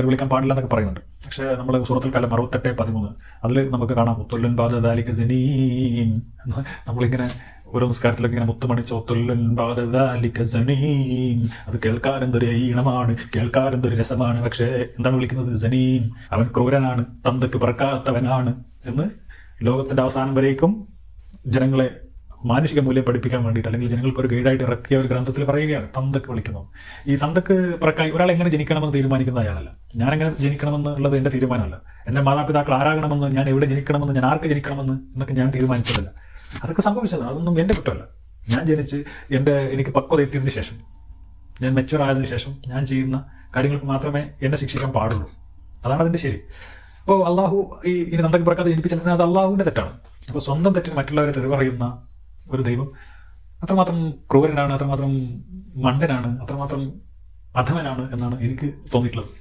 വിളിക്കാൻ പാടില്ല എന്നൊക്കെ പറയുന്നുണ്ട്. പക്ഷേ നമ്മൾ സൂറത്തുൽ കലം 68:13 അതിൽ നമുക്ക് കാണാം മുത്തുല്ലൻ ബാദദാലിക സനീൻ. നമ്മളിങ്ങനെ ഓരോ നിസ്കാരത്തിലൊക്കെ ഇങ്ങനെ മുത്തുമണിച്ച് ഒത്തുല്ലൻ ബാദദാലിക സനീൻ, അത് കേൾക്കാനെന്തൊരു ഈണമാണ്, കേൾക്കാനെന്തൊരു രസമാണ്. പക്ഷേ എന്താണ് വിളിക്കുന്നത്? സനീൻ, അവൻ ക്രൂരനാണ്, തന്തക്ക് പറക്കാത്തവനാണ് എന്ന് ലോകത്തിന്റെ അവസാനം വരേക്കും ജനങ്ങളെ മാനുഷിക മൂല്യം പഠിപ്പിക്കാൻ വേണ്ടിയിട്ട്, അല്ലെങ്കിൽ ജനങ്ങൾക്ക് ഒരു ഗൈഡായിട്ട് ഇറക്കിയ ഒരു ഗ്രന്ഥത്തിൽ പറയുകയാണ് തന്തക്ക് വിളിക്കുന്നത്. ഈ തന്തക്ക് പിറക്കാൻ ഒരാൾ എങ്ങനെ ജനിക്കണമെന്ന് തീരുമാനിക്കുന്ന അയാളല്ല. ഞാൻ എങ്ങനെ ജനിക്കണമെന്നുള്ളത് എൻ്റെ തീരുമാനമല്ല. എൻ്റെ മാതാപിതാക്കൾ ആരാകണമെന്ന്, ഞാൻ എവിടെ ജനിക്കണമെന്ന്, ഞാൻ ആർക്ക് ജനിക്കണമെന്ന് എന്നൊക്കെ ഞാൻ തീരുമാനിച്ചതല്ല. അതൊക്കെ സംഭവിച്ചതാണ്. അതൊന്നും എൻ്റെ കുറ്റമല്ല. ഞാൻ ജനിച്ച് എനിക്ക് പക്വത എത്തിയതിനു ശേഷം, ഞാൻ മെച്യൂർ ആയതിനു ശേഷം ഞാൻ ചെയ്യുന്ന കാര്യങ്ങൾക്ക് മാത്രമേ എന്നെ ശിക്ഷിക്കാൻ പാടുള്ളൂ. അതാണ് അതിൻ്റെ ശരി. അപ്പോൾ അള്ളാഹു ഇനി തന്തക്ക് പിറക്കാതെ ജനിപ്പിച്ചിട്ടുണ്ടെങ്കിൽ അത് അള്ളാഹുവിൻ്റെ തെറ്റാണ്. അപ്പോൾ സ്വന്തം തെറ്റിന് മറ്റുള്ളവരെ തെറി പറയുന്ന ഒരു ദൈവം അത്രമാത്രം ക്രൂരനാണ്, അത്രമാത്രം മണ്ടനാണ്, അത്രമാത്രം അധമനാണ് എന്നാണ് എനിക്ക് തോന്നിയിട്ടുള്ളത്.